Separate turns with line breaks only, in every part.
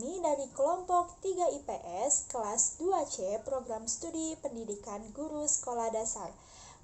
kami dari kelompok 3 IPS kelas 2C Program Studi Pendidikan Guru Sekolah Dasar.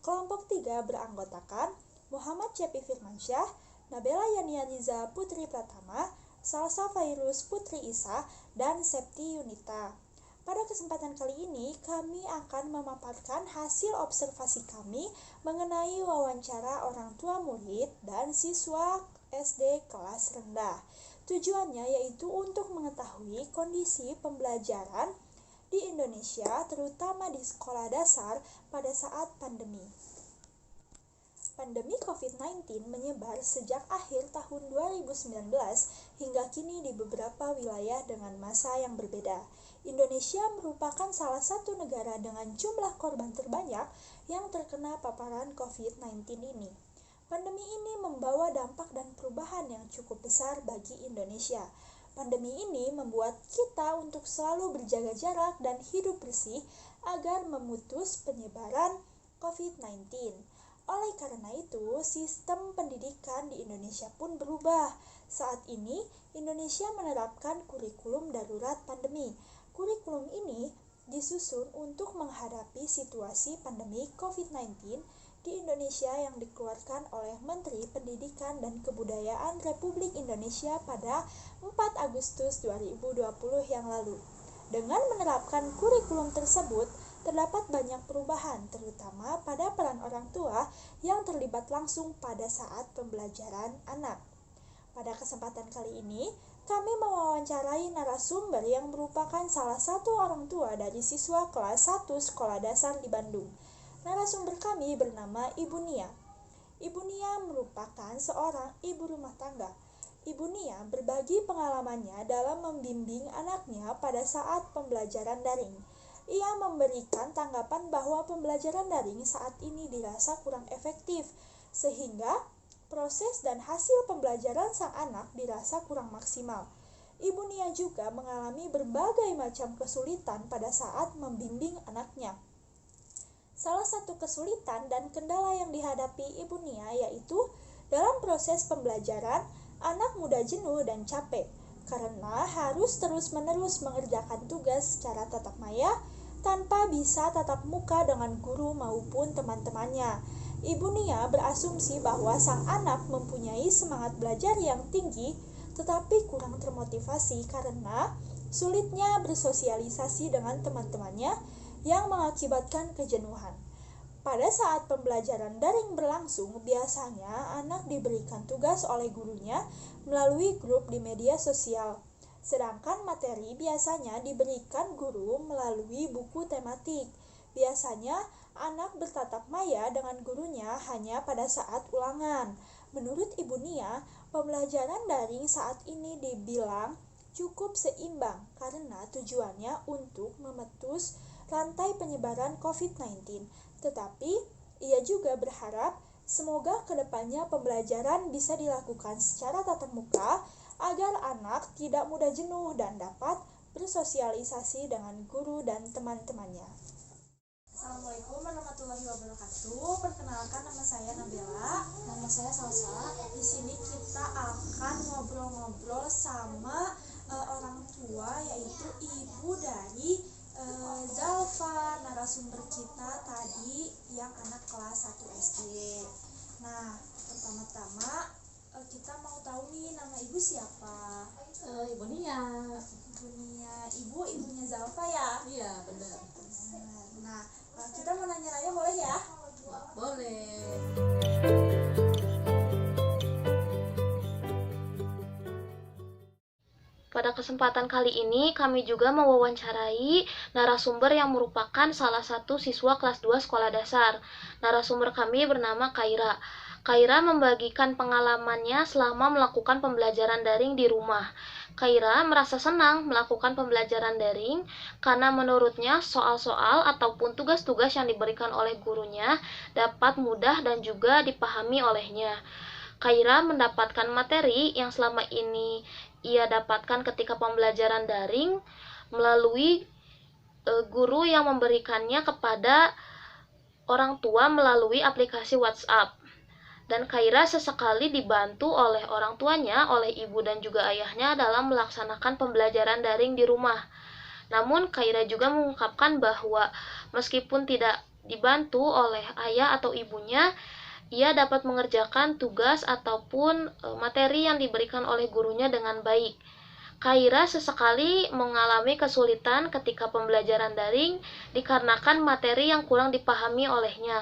Kelompok 3 beranggotakan Muhammad Cepi Firmansyah, Nabela Yania Riza Putri Pratama, Salsa Fairuz Putri Isa, dan Septi Yunita. Pada kesempatan kali ini, kami akan memaparkan hasil observasi kami mengenai wawancara orang tua murid dan siswa SD kelas rendah. Tujuannya yaitu untuk mengetahui kondisi pembelajaran di Indonesia, terutama di sekolah dasar pada saat pandemi. Pandemi COVID-19 menyebar sejak akhir tahun 2019 hingga kini di beberapa wilayah dengan masa yang berbeda. Indonesia merupakan salah satu negara dengan jumlah korban terbanyak yang terkena paparan COVID-19 ini. Pandemi ini membawa dampak dan perubahan yang cukup besar bagi Indonesia. Pandemi ini membuat kita untuk selalu berjaga jarak dan hidup bersih agar memutus penyebaran COVID-19. Oleh karena itu, sistem pendidikan di Indonesia pun berubah. Saat ini, Indonesia menerapkan kurikulum darurat pandemi. Kurikulum ini disusun untuk menghadapi situasi pandemi COVID-19 di Indonesia yang dikeluarkan oleh Menteri Pendidikan dan Kebudayaan Republik Indonesia pada 4 Agustus 2020 yang lalu. Dengan menerapkan kurikulum tersebut, terdapat banyak perubahan, terutama pada peran orang tua yang terlibat langsung pada saat pembelajaran anak. Pada kesempatan kali ini, kami mewawancarai narasumber yang merupakan salah satu orang tua dari siswa kelas 1 sekolah dasar di Bandung. Narasumber kami bernama Ibu Nia. Ibu Nia merupakan seorang ibu rumah tangga. Ibu Nia berbagi pengalamannya dalam membimbing anaknya pada saat pembelajaran daring. Ia memberikan tanggapan bahwa pembelajaran daring saat ini dirasa kurang efektif, sehingga proses dan hasil pembelajaran sang anak dirasa kurang maksimal. Ibu Nia juga mengalami berbagai macam kesulitan pada saat membimbing anaknya. Salah satu kesulitan dan kendala yang dihadapi Ibu Nia yaitu dalam proses pembelajaran, anak mudah jenuh dan capek karena harus terus-menerus mengerjakan tugas secara tatap maya tanpa bisa tatap muka dengan guru maupun teman-temannya. Ibu Nia berasumsi bahwa sang anak mempunyai semangat belajar yang tinggi tetapi kurang termotivasi karena sulitnya bersosialisasi dengan teman-temannya yang mengakibatkan kejenuhan. Pada saat pembelajaran daring berlangsung, biasanya anak diberikan tugas oleh gurunya melalui grup di media sosial. Sedangkan materi biasanya diberikan guru melalui buku tematik. Biasanya anak bertatap maya dengan gurunya hanya pada saat ulangan. Menurut Ibu Nia, pembelajaran daring saat ini dibilang cukup seimbang karena tujuannya untuk memutus rantai penyebaran COVID-19. Tetapi, ia juga berharap semoga kedepannya pembelajaran bisa dilakukan secara tatap muka agar anak tidak mudah jenuh dan dapat bersosialisasi dengan guru dan teman-temannya. Assalamualaikum warahmatullahi wabarakatuh. Perkenalkan, nama saya Nabela.
Nama saya Salsa.
Di sini kita akan ngobrol-ngobrol sama orang tua, yaitu ibu dari Zalfa, narasumber kita tadi yang anak kelas 1 SD. Nah, pertama-tama kita mau tahu nih nama ibu siapa?
Ibu Nia.
Ibu Nia. Ibunya Zalfa ya?
Iya, benar.
Nah, kita mau nanya-nanya boleh ya?
Boleh.
Pada kesempatan kali ini, kami juga mewawancarai narasumber yang merupakan salah satu siswa kelas 2 sekolah dasar. Narasumber kami bernama Kaira. Kaira membagikan pengalamannya selama melakukan pembelajaran daring di rumah. Kaira merasa senang melakukan pembelajaran daring karena menurutnya soal-soal ataupun tugas-tugas yang diberikan oleh gurunya dapat mudah dan juga dipahami olehnya. Kaira mendapatkan materi yang selama ini ia dapatkan ketika pembelajaran daring melalui guru yang memberikannya kepada orang tua melalui aplikasi WhatsApp. Dan Kaira sesekali dibantu oleh orang tuanya, oleh ibu dan juga ayahnya dalam melaksanakan pembelajaran daring di rumah. Namun Kaira juga mengungkapkan bahwa meskipun tidak dibantu oleh ayah atau ibunya, ia dapat mengerjakan tugas ataupun materi yang diberikan oleh gurunya dengan baik. Kaira sesekali mengalami kesulitan ketika pembelajaran daring dikarenakan materi yang kurang dipahami olehnya.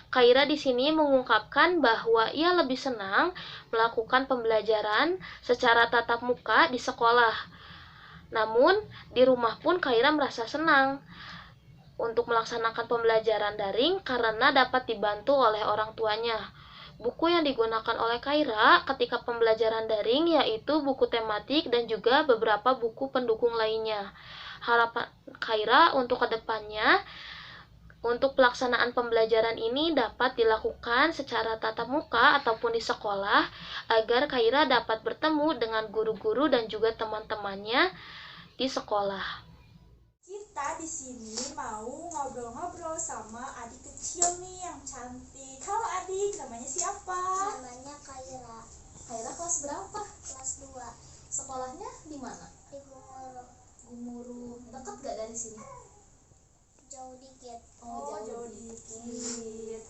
Kaira di sini mengungkapkan bahwa ia lebih senang melakukan pembelajaran secara tatap muka di sekolah. Namun, di rumah pun Kaira merasa senang untuk melaksanakan pembelajaran daring karena dapat dibantu oleh orang tuanya. Buku yang digunakan oleh Kaira ketika pembelajaran daring yaitu buku tematik dan juga beberapa buku pendukung lainnya. Harapan Kaira untuk kedepannya, untuk pelaksanaan pembelajaran ini dapat dilakukan secara tatap muka ataupun di sekolah agar Kaira dapat bertemu dengan guru-guru dan juga teman-temannya di sekolah.
Kita di sini mau ngobrol-ngobrol sama adik kecil nih yang cantik. Halo adik, namanya siapa?
Namanya Kaira.
Kaira kelas berapa?
Kelas 2.
Sekolahnya di mana?
Di Gumuru.
Gumuru. Dekat gak dari sini?
Jauh dikit.
Oh, jauh dikit.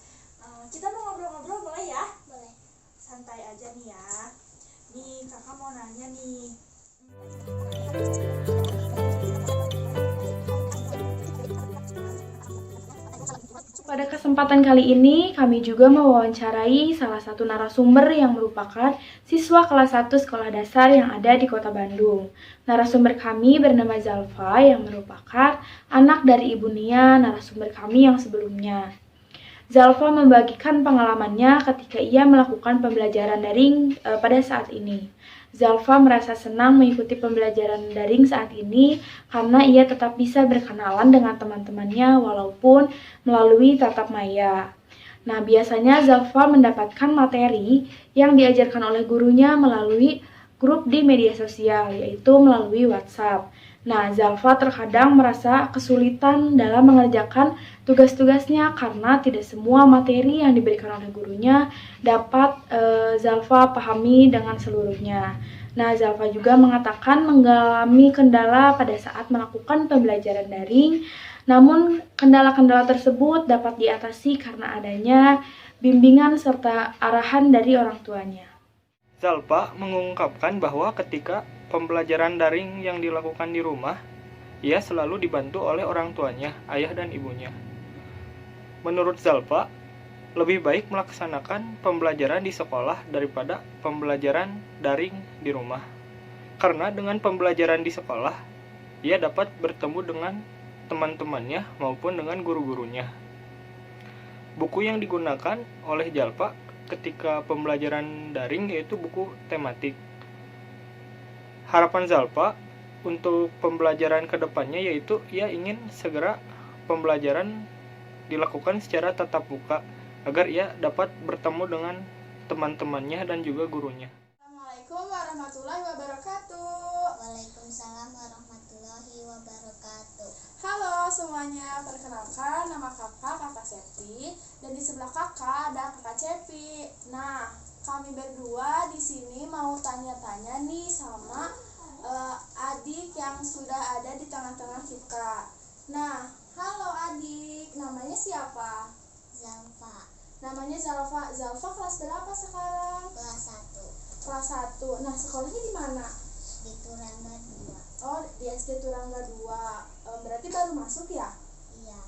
Kita mau ngobrol-ngobrol boleh ya?
Boleh.
Santai aja nih ya. Nih, kakak mau nanya nih.
Pada kesempatan kali ini, kami juga mewawancarai salah satu narasumber yang merupakan siswa kelas 1 sekolah dasar yang ada di Kota Bandung. Narasumber kami bernama Zalfa yang merupakan anak dari Ibu Nia, narasumber kami yang sebelumnya. Zalfa membagikan pengalamannya ketika ia melakukan pembelajaran daring pada saat ini. Zalfa merasa senang mengikuti pembelajaran daring saat ini karena ia tetap bisa berkenalan dengan teman-temannya walaupun melalui tatap maya. Nah, biasanya Zalfa mendapatkan materi yang diajarkan oleh gurunya melalui grup di media sosial, yaitu melalui WhatsApp. Nah, Zalfa terkadang merasa kesulitan dalam mengerjakan tugas-tugasnya karena tidak semua materi yang diberikan oleh gurunya dapat Zalfa pahami dengan seluruhnya. Nah, Zalfa juga mengatakan mengalami kendala pada saat melakukan pembelajaran daring, namun kendala-kendala tersebut dapat diatasi karena adanya bimbingan serta arahan dari orang tuanya.
Zalfa mengungkapkan bahwa ketika pembelajaran daring yang dilakukan di rumah, ia selalu dibantu oleh orang tuanya, ayah dan ibunya. Menurut Zalfa, lebih baik melaksanakan pembelajaran di sekolah daripada pembelajaran daring di rumah. Karena dengan pembelajaran di sekolah, ia dapat bertemu dengan teman-temannya maupun dengan guru-gurunya. Buku yang digunakan oleh Zalfa ketika pembelajaran daring yaitu buku tematik. Harapan Zalfa untuk pembelajaran kedepannya yaitu ia ingin segera pembelajaran dilakukan secara tatap muka agar ia dapat bertemu dengan teman-temannya dan juga gurunya.
Assalamualaikum warahmatullahi wabarakatuh.
Waalaikumsalam warahmatullahi wabarakatuh.
Halo semuanya, perkenalkan nama kakak Septi dan di sebelah kakak ada kakak Cepi. Nah, kami berdua di sini mau tanya-tanya nih sama adik yang sudah ada di tengah-tengah kita. Nah, halo adik, namanya siapa?
Zalfa.
Namanya Zalfa. Zalfa kelas berapa sekarang?
Kelas 1.
Kelas 1. Nah, sekolahnya di mana?
Di Turangga 2.
Oh, di SD Turangga 2. Berarti baru masuk ya?
Iya.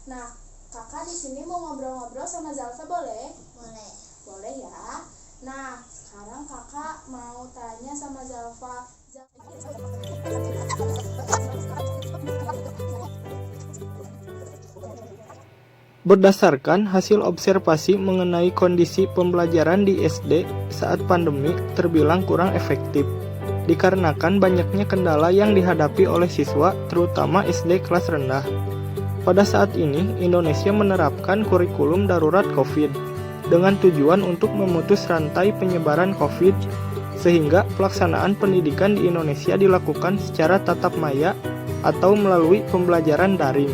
Nah, kakak di sini mau ngobrol-ngobrol sama Zalfa boleh?
Boleh.
Boleh ya. Nah, sekarang kakak mau tanya sama Zalfa.
Berdasarkan hasil observasi mengenai kondisi pembelajaran di SD saat pandemi terbilang kurang efektif, dikarenakan banyaknya kendala yang dihadapi oleh siswa, terutama SD kelas rendah. Pada saat ini, Indonesia menerapkan kurikulum darurat COVID dengan tujuan untuk memutus rantai penyebaran COVID, sehingga pelaksanaan pendidikan di Indonesia dilakukan secara tatap maya atau melalui pembelajaran daring.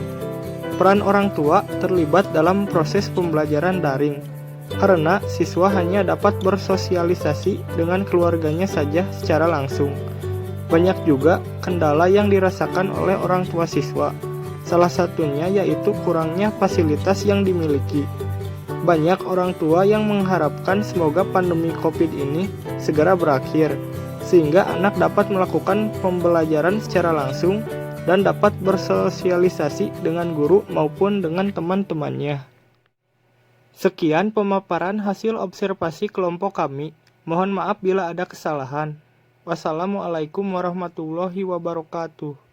Peran orang tua terlibat dalam proses pembelajaran daring. karena siswa hanya dapat bersosialisasi dengan keluarganya saja secara langsung. Banyak juga kendala yang dirasakan oleh orang tua siswa. Salah satunya yaitu kurangnya fasilitas yang dimiliki. Banyak orang tua yang mengharapkan semoga pandemi COVID ini segera berakhir, sehingga anak dapat melakukan pembelajaran secara langsung dan dapat bersosialisasi dengan guru maupun dengan teman-temannya. Sekian pemaparan hasil observasi kelompok kami. Mohon maaf bila ada kesalahan. Wassalamualaikum warahmatullahi wabarakatuh.